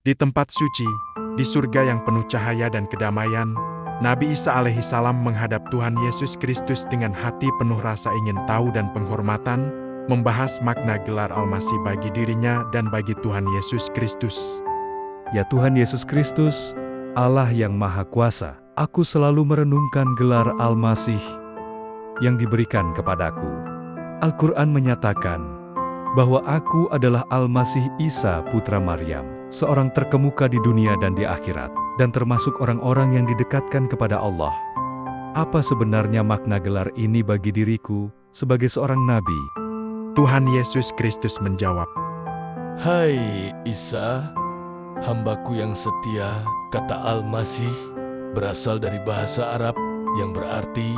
Di tempat suci, di surga yang penuh cahaya dan kedamaian, Nabi Isa alaihi salam menghadap Tuhan Yesus Kristus dengan hati penuh rasa ingin tahu dan penghormatan, membahas makna gelar Al-Masih bagi dirinya dan bagi Tuhan Yesus Kristus. Ya Tuhan Yesus Kristus, Allah yang Maha Kuasa, aku selalu merenungkan gelar Al-Masih yang diberikan kepadaku. Al-Quran menyatakan bahwa aku adalah Al-Masih Isa putra Maryam, seorang terkemuka di dunia dan di akhirat, dan termasuk orang-orang yang didekatkan kepada Allah. Apa sebenarnya makna gelar ini bagi diriku sebagai seorang nabi? Tuhan Yesus Kristus menjawab, Hai Isa, hambaku yang setia. Kata Al-Masih berasal dari bahasa Arab yang berarti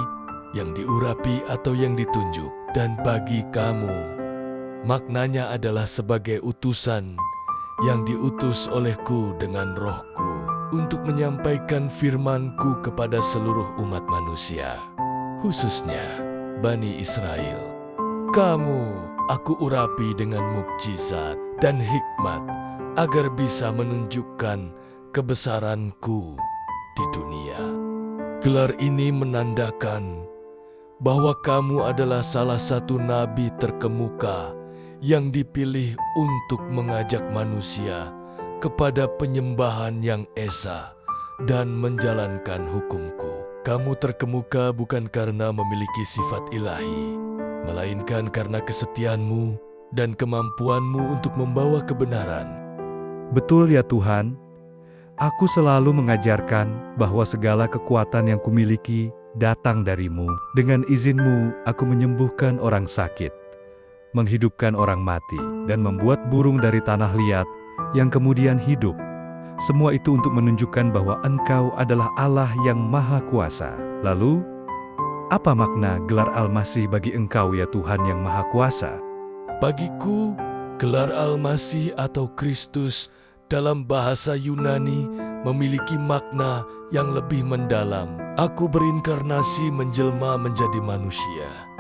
yang diurapi atau yang ditunjuk. Dan bagi kamu, maknanya adalah sebagai utusan yang diutus olehku dengan rohku untuk menyampaikan firmanku kepada seluruh umat manusia, khususnya Bani Israel. Kamu aku urapi dengan mukjizat dan hikmat agar bisa menunjukkan kebesaranku di dunia. Gelar ini menandakan bahwa kamu adalah salah satu nabi terkemuka yang dipilih untuk mengajak manusia kepada penyembahan yang esa dan menjalankan hukumku. Kamu terkemuka bukan karena memiliki sifat ilahi, melainkan karena kesetiaanmu dan kemampuanmu untuk membawa kebenaran. Betul ya Tuhan, aku selalu mengajarkan bahwa segala kekuatan yang kumiliki datang darimu. Dengan izin-Mu, aku menyembuhkan orang sakit, menghidupkan orang mati, dan membuat burung dari tanah liat yang kemudian hidup. Semua itu untuk menunjukkan bahwa Engkau adalah Allah yang Maha Kuasa. Lalu, apa makna gelar Al-Masih bagi Engkau ya Tuhan yang Maha Kuasa? Bagiku, gelar Al-Masih atau Kristus dalam bahasa Yunani memiliki makna yang lebih mendalam. Aku berinkarnasi menjelma menjadi manusia.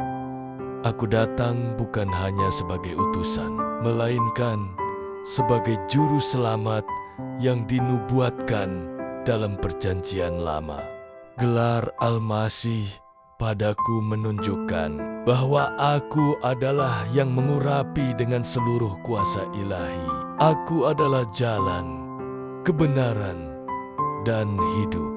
Aku datang bukan hanya sebagai utusan, melainkan sebagai juru selamat yang dinubuatkan dalam perjanjian lama. Gelar Al-Masih padaku menunjukkan bahwa aku adalah yang mengurapi dengan seluruh kuasa ilahi. Aku adalah jalan, kebenaran, dan hidup.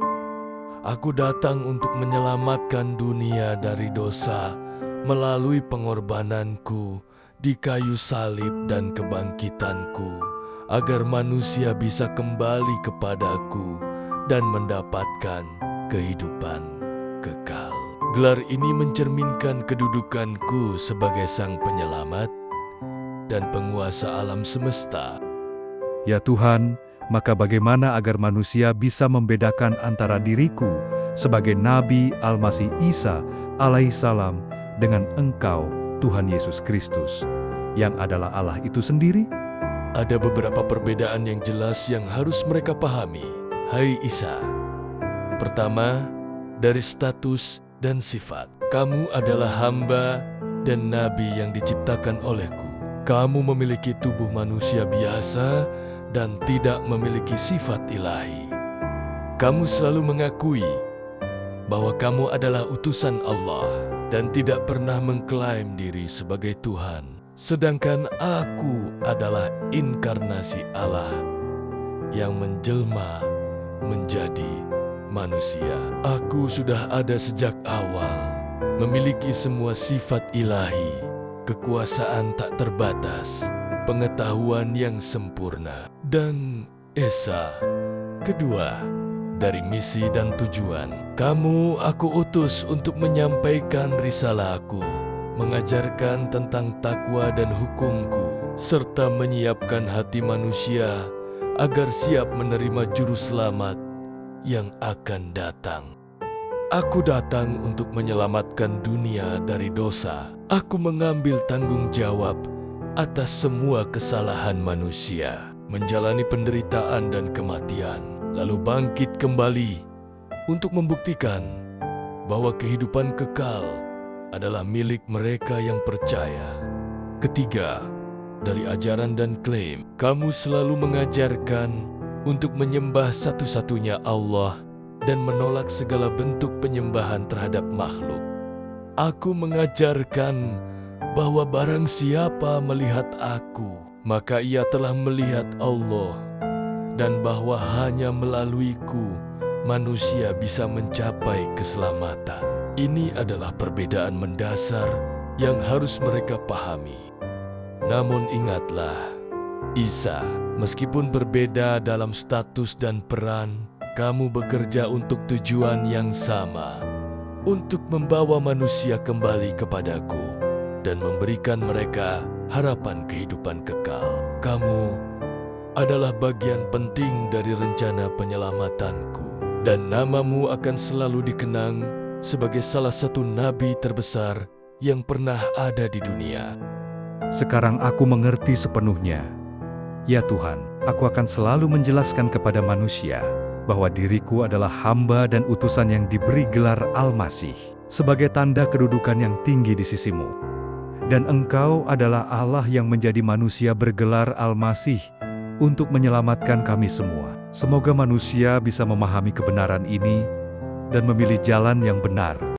Aku datang untuk menyelamatkan dunia dari dosa melalui pengorbananku di kayu salib dan kebangkitanku, agar manusia bisa kembali kepadaku dan mendapatkan kehidupan kekal. Gelar ini mencerminkan kedudukanku sebagai Sang Penyelamat dan penguasa alam semesta. Ya Tuhan, maka bagaimana agar manusia bisa membedakan antara diriku sebagai Nabi Al-Masih Isa alaihissalam dengan Engkau, Tuhan Yesus Kristus, yang adalah Allah itu sendiri? Ada beberapa perbedaan yang jelas yang harus mereka pahami. Hai Isa. Pertama, dari status dan sifat. Kamu adalah hamba dan nabi yang diciptakan olehku. Kamu memiliki tubuh manusia biasa dan tidak memiliki sifat ilahi. Kamu selalu mengakui bahwa kamu adalah utusan Allah dan tidak pernah mengklaim diri sebagai Tuhan. Sedangkan aku adalah inkarnasi Allah yang menjelma menjadi manusia. Aku sudah ada sejak awal, memiliki semua sifat ilahi, kekuasaan tak terbatas, pengetahuan yang sempurna, dan esa. Kedua, dari misi dan tujuan. Kamu aku utus untuk menyampaikan risalahku, mengajarkan tentang takwa dan hukumku, serta menyiapkan hati manusia agar siap menerima juru selamat yang akan datang. Aku datang untuk menyelamatkan dunia dari dosa. Aku mengambil tanggung jawab atas semua kesalahan manusia, menjalani penderitaan dan kematian, lalu bangkit kembali untuk membuktikan bahwa kehidupan kekal adalah milik mereka yang percaya. Ketiga, dari ajaran dan klaim, kamu selalu mengajarkan untuk menyembah satu-satunya Allah dan menolak segala bentuk penyembahan terhadap makhluk. Aku mengajarkan bahwa barang siapa melihat aku, maka ia telah melihat Allah, dan bahwa hanya melaluiku manusia bisa mencapai keselamatan. Ini adalah perbedaan mendasar yang harus mereka pahami. Namun ingatlah, Isa, meskipun berbeda dalam status dan peran, kamu bekerja untuk tujuan yang sama, untuk membawa manusia kembali kepadaku dan memberikan mereka harapan kehidupan kekal. Kamu adalah bagian penting dari rencana penyelamatanku, dan namamu akan selalu dikenang sebagai salah satu nabi terbesar yang pernah ada di dunia. Sekarang aku mengerti sepenuhnya. Ya Tuhan, aku akan selalu menjelaskan kepada manusia bahwa diriku adalah hamba dan utusan yang diberi gelar Al-Masih, sebagai tanda kedudukan yang tinggi di sisimu. Dan Engkau adalah Allah yang menjadi manusia bergelar Al-Masih untuk menyelamatkan kami semua. Semoga manusia bisa memahami kebenaran ini dan memilih jalan yang benar.